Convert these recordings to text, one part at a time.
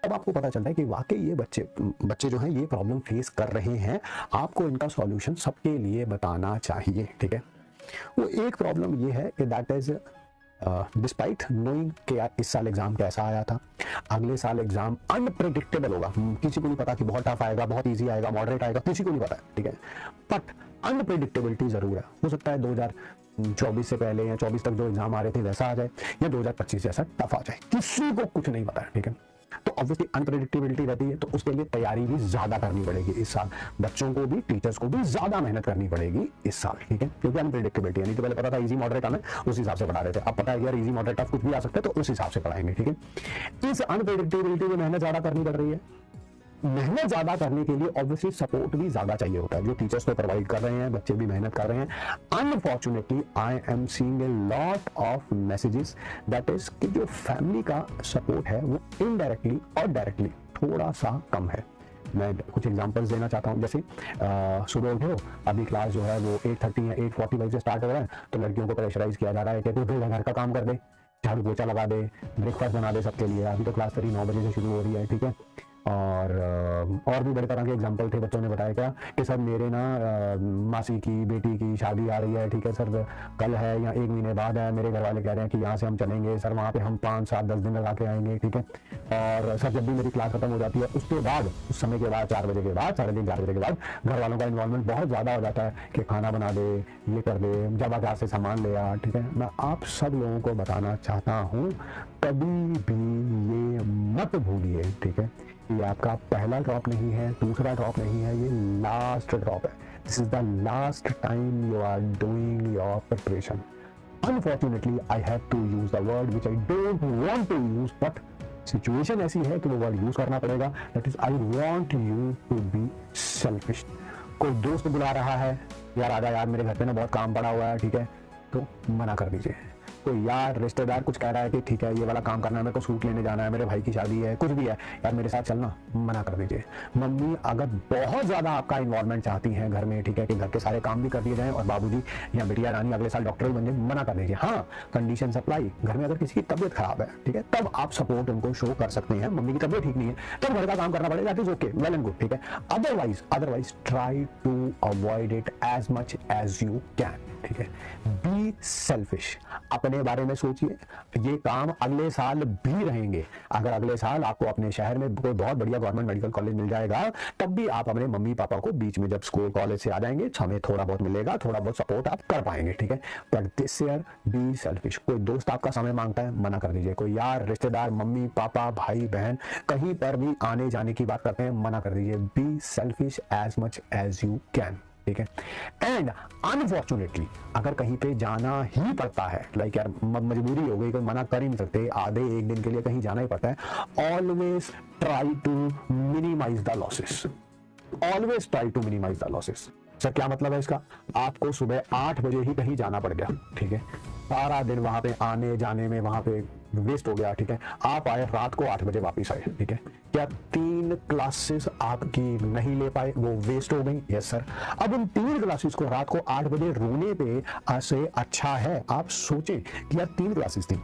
तब आपको पता चलता है कि वाकई ये बच्चे जो हैं ये प्रॉब्लम फेस कर रहे हैं, आपको इनका सॉल्यूशन सबके लिए बताना चाहिए, ठीक है। वो एक प्रॉब्लम ये है कि दैट इज डिस्पाइट नोइंग कि यार इस साल एग्जाम कैसा आया था, अगले साल एग्जाम अनप्रेडिक्टेबल होगा, किसी को नहीं पता कि बहुत टफ आएगा, बहुत इजी आएगा, मॉडरेट आएगा, किसी को नहीं पता है, ठीक है। बट अनप्रेडिक्टेबिलिटी जरूर है, हो सकता है 2024 से पहले या 24 तक जो एग्जाम आ रहे थे वैसा आ जाए, या 2025 जैसा टफ आ जाए, किसी को कुछ नहीं पता है, ठीक है। तो ऑब्वियसली अनप्रेडिक्टेबिलिटी रहती है, तो उसके लिए तैयारी भी ज्यादा करनी पड़ेगी इस साल, बच्चों को भी, टीचर्स को भी ज्यादा मेहनत करनी पड़ेगी इस साल, ठीक है, क्योंकि अनप्रेडिक्टेबिलिटी है। नहीं तो पहले पता था इजी मॉडरेट आना है, उस हिसाब से पढ़ा रहे थे, अब पता है यार इजी मॉडरेट टफ कुछ भी आ सकता है, तो उस हिसाब से पढ़ाएंगे, ठीक है। इस अनप्रेडिक्टेबिलिटी में मेहनत ज्यादा करनी पड़ रही है, मेहनत ज्यादा करने के लिए ऑब्वियसली सपोर्ट भी ज्यादा चाहिए होता है, जो टीचर्स को प्रोवाइड कर रहे हैं, बच्चे भी मेहनत कर रहे हैं। Unfortunately I am seeing a lot of messages that is कि जो फैमिली का सपोर्ट है वो इनडायरेक्टली और डायरेक्टली थोड़ा सा कम है। मैं कुछ एग्जांपल्स देना चाहता हूँ, जैसे सुबह उठे हो, अभी क्लास जो है वो 8:30 या 8:45 से स्टार्ट हो रहा है, तो लड़कियों को प्रेशराइज किया जा रहा है कि तू घर का काम कर दे, झाड़ू पोछा लगा दे, ब्रेकफास्ट बना दे सबके लिए। अभी तो क्लास तेरी 9 बजे से शुरू हो रही है, ठीक है। और भी बड़े तरह के एग्जाम्पल थे, बच्चों ने बताया क्या कि सर मेरे ना मासी की बेटी की शादी आ रही है, ठीक है सर, कल है या 1 महीने बाद है, मेरे घर वाले कह रहे हैं कि यहाँ से हम चलेंगे सर, वहाँ पे हम 5, 7, 10 दिन लगा के आएंगे, ठीक है। और सर जब भी मेरी क्लास खत्म हो जाती है उसके बाद, उस समय के बाद 4 बजे के बाद, 3:30, 4 बजे के बाद घर वालों का इन्वॉल्वमेंट बहुत ज़्यादा हो जाता है कि खाना बना दे, ये कर दे, जब आकार से सामान ले आ, ठीक है। मैं आप सब लोगों को बताना चाहता हूँ, कभी भी ये मत भूलिए, ठीक है, ये आपका पहला ड्रॉप नहीं है, दूसरा ड्रॉप नहीं है, ये लास्ट ड्रॉप है। This is the last time you are doing your preparation. Unfortunately I have to use the word which I don't want to use, but situation ऐसी है कि वो वर्ड यूज करना पड़ेगा, that is I want you to be selfish. कोई दोस्त बुला रहा है, यार आजा यार मेरे घर पे ना बहुत काम पड़ा हुआ है, ठीक है, तो मना कर दीजिए। कोई यार रिश्तेदार कुछ कह रहा है कि ठीक है ये वाला काम करना है, मेरे को सूट लेने जाना है, मेरे भाई की शादी है, कुछ भी है, यार मेरे साथ चलना, मना कर दीजिए। मम्मी अगर बहुत ज्यादा आपका इन्वॉल्वमेंट चाहती हैं घर में, ठीक है, कि घर के सारे काम भी कर दिए जाएं और बाबूजी या बिटिया रानी अगले साल डॉक्टर भी बन जाए, मना कर दीजिए। हाँ, कंडीशन सप्लाई, घर में अगर किसी की तबियत खराब है, ठीक है, तब आप सपोर्ट उनको शो कर सकते हैं। मम्मी की तबियत ठीक नहीं है, तब घर का काम करना पड़ेगा, that is okay, well and good, ठीक है। Otherwise try to avoid it as much as you can, ठीक है। बी सेल्फिश, अपने बारे में सोचिए, ये काम अगले साल भी रहेंगे। अगर अगले साल आपको अपने शहर में कोई बहुत बढ़िया गवर्नमेंट मेडिकल कॉलेज मिल जाएगा, तब भी आप अपने मम्मी पापा को बीच में जब स्कूल कॉलेज से आ जाएंगे, हमें थोड़ा बहुत मिलेगा, थोड़ा बहुत सपोर्ट आप कर पाएंगे, ठीक है। But this year B selfish. कोई दोस्त आपका समय मांगता है, मना कर दीजिए। कोई यार रिश्तेदार, मम्मी पापा भाई बहन कहीं पर भी आने जाने की बात करते हैं, मना कर दीजिए। Be selfish as much as you can, ठीक है। एंड अनफॉर्चुनेटली अगर कहीं पे जाना ही पड़ता है, लाइक यार मजबूरी हो गई, कोई मना कर ही नहीं सकते, आधे एक दिन के लिए कहीं जाना ही पड़ता है, always try to minimise the losses. Always try to minimise the losses. Sir क्या मतलब है इसका? आपको सुबह 8 बजे ही कहीं जाना पड़ गया, ठीक है, सारा दिन वहां पे आने जाने में वहां पे वेस्ट हो गया, ठीक है। आप आए रात को 8 बजे वापिस आए, ठीक है। क्या 3 क्लासेस आपकी नहीं ले पाए, वो वेस्ट हो गई? Yes sir. अब उन 3 क्लासेस को रात को 8 बजे रोने पे से अच्छा है आप सोचें कि यार 3 क्लासेस थी,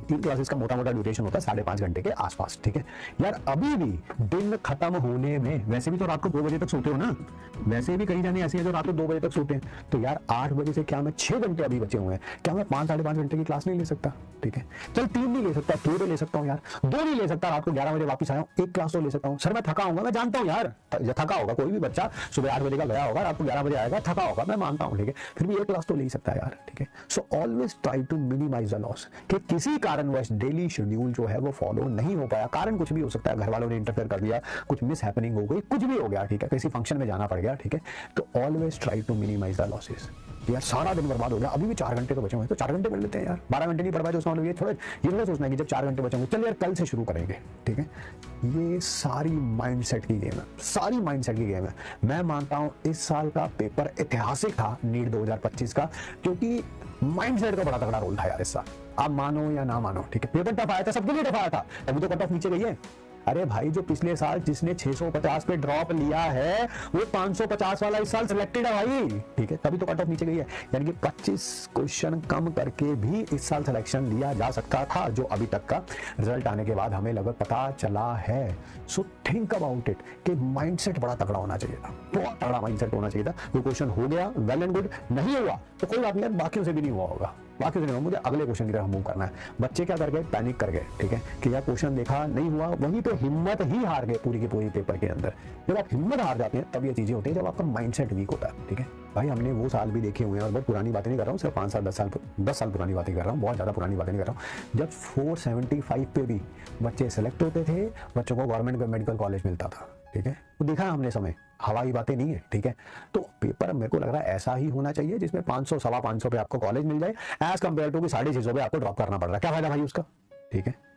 3 क्लासेस का मोटा मोटा ड्यूरेशन होता है 5.5 घंटे के आसपास, ठीक है। यार अभी भी दिन खत्म होने में, वैसे भी तो रात को 2 बजे तक सोते हो ना, वैसे भी कहीं जाने ऐसे हैं जो रात को 2 बजे तक सोते हैं, तो यार 8 बजे से क्या मैं 6 घंटे अभी बचे हुए हैं, क्या मैं 5 साढ़े 5 घंटे की क्लास नहीं ले सकता? ठीक है, चल 3 नहीं ले सकता, 2 तो ले सकता हूँ यार, 2 नहीं ले सकता, रात को 11 बजे वापस आया हूँ, 1 क्लास तो ले सकता हूँ। सर मैं थका हूँ, मैं जानता हूँ यार, थका होगा, कोई भी बच्चा सुबह 8 बजे का गया होगा, रात को 11 बजे आएगा, थका होगा, मैं मानता हूँ, ठीक है, फिर भी 1 क्लास तो ले ही सकता है यार, ठीक है। So always try to minimise the loss, कि किसी कारणवश डेली शेड्यूल जो है वो फॉलो नहीं हो पाया, कारण कुछ भी हो सकता है, घर वालों ने इंटरफेयर कर दिया, कुछ मिस हैपनिंग हो गई, कुछ भी हो गया, ठीक है, किसी फंक्शन में जाना पड़ गया, ठीक है, तो always try to minimise the losses. यार सारा दिन बर्बाद हो गया, अभी भी 4 घंटे तो बचे हुए हैं, तो 4 घंटे कर लेते हैं यार, 12 घंटे नहीं पढ़ पाए तो उसमें ये थोड़ा ये नहीं सोचना है कि जब 4 घंटे बचेंगे चल यार कल से शुरू करेंगे, ठीक है। ये सारी माइंडसेट की गेम है, सारी माइंडसेट की गेम है। मैं मानता हूं इस साल का पेपर ऐतिहासिक था, नीट 2025 का, क्योंकि माइंडसेट का बड़ा तगड़ा रोल था यार इस साल, आप मानो या ना मानो, ठीक है। पेपर टफ आया था, सबके लिए टफ आया था, अभी तो कट ऑफ नीचे गई है, अरे भाई जो पिछले साल जिसने 650 पे ड्रॉप लिया है वो 550 वाला इस साल सिलेक्टेड है भाई, ठीक है, तभी तो कट ऑफ नीचे गई है। यानी कि 25 क्वेश्चन कम करके भी इस साल सिलेक्शन लिया जा सकता था, जो अभी तक का रिजल्ट आने के बाद हमें लगभग पता चला है। सो थिंक अबाउट इट कि माइंडसेट बड़ा तगड़ा होना चाहिए था, बहुत तगड़ा माइंडसेट होना चाहिए था। वो क्वेश्चन हो गया, वेल एंड गुड, नहीं हुआ तो कोई बात नहीं, बाकियों से भी नहीं हुआ होगा, बाकी से नहीं, मुझे अगले क्वेश्चन की तरफ मूव करना है। बच्चे क्या कर गए, पैनिक कर गए, ठीक है, कि यार क्वेश्चन देखा नहीं हुआ, वहीं पे हिम्मत ही हार गए पूरी की पूरी पेपर के अंदर। जब आप हिम्मत हार जाते हैं तब ये चीजें होती है, जब आपका माइंडसेट वीक होता है, ठीक है भाई। हमने वो साल भी देखे हुए हैं, और बहुत पुरानी बातें नहीं कर रहा हूँ, सिर्फ 5 साल 10 साल पुरानी बातें कर रहा हूँ, बहुत ज्यादा पुरानी बातें नहीं कर रहा हूँ, जब 475 पे भी बच्चे सेलेक्ट होते थे, बच्चों को गवर्नमेंट मेडिकल कॉलेज मिलता था, ठीक है, वो देखा है हमने समय, हवाई बातें नहीं है, ठीक है। तो पेपर मेरे को लग रहा है ऐसा ही होना चाहिए जिसमें 500 सवा 500 पे आपको कॉलेज मिल जाए, एज कंपेयर टू कि 650 पे आपको ड्रॉप करना पड़ रहा है, क्या फायदा भाई उसका, ठीक है।